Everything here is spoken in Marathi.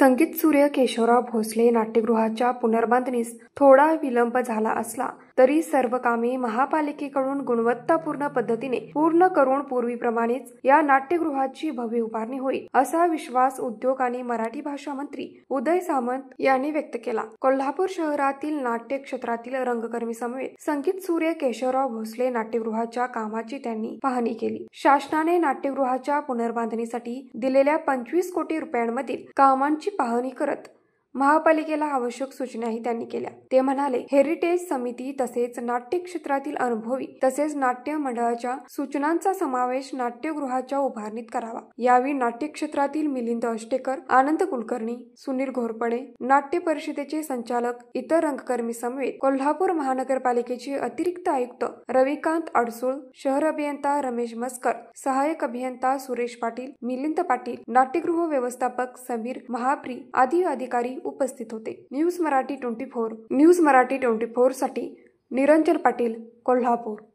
संगीत सूर्य केशवराव भोसले नाट्यगृहाच्या पुनर्बांधणीस थोडा विलंब झाला असला तरी सर्व कामे महापालिकेकडून गुणवत्तापूर्ण पद्धतीने पूर्ण करून पूर्वीप्रमाणेच या नाट्यगृहाची भव्य उभारणी होईल असा विश्वास उद्योग आणि मराठी भाषा मंत्री उदय सामंत यांनी व्यक्त केला। कोल्हापूर शहरातील नाट्य क्षेत्रातील रंगकर्मी समवेत संगीत सूर्य केशवराव भोसले नाट्यगृहाच्या कामाची त्यांनी पाहणी केली। शासनाने नाट्यगृहाच्या पुनर्बांधणीसाठी दिलेल्या 25 कोटी रुपयांमधील कामांची पाहणी करत महापालिकेला आवश्यक सूचनाही त्यांनी केल्या। ते म्हणाले, हेरिटेज समिती तसेच नाट्य क्षेत्रातील अनुभवी तसेच नाट्य मंडळाच्या सूचनांचा समावेश नाट्यगृहाच्या उभारणीत करावा। यावेळी नाट्य क्षेत्रातील मिलिंद अष्टेकर, आनंद कुलकर्णी, सुनील घोरपडे, नाट्य परिषदेचे संचालक, इतर रंगकर्मी समवेत कोल्हापूर महानगरपालिकेचे अतिरिक्त आयुक्त रविकांत अडसूळ, शहर अभियंता रमेश मस्कर, सहाय्यक अभियंता सुरेश पाटील, मिलिंद पाटील, नाट्यगृह व्यवस्थापक समीर महाप्री आदी अधिकारी उपस्थित होते। न्यूज मराठी 24 साठी निरंजन पाटील, कोल्हापूर।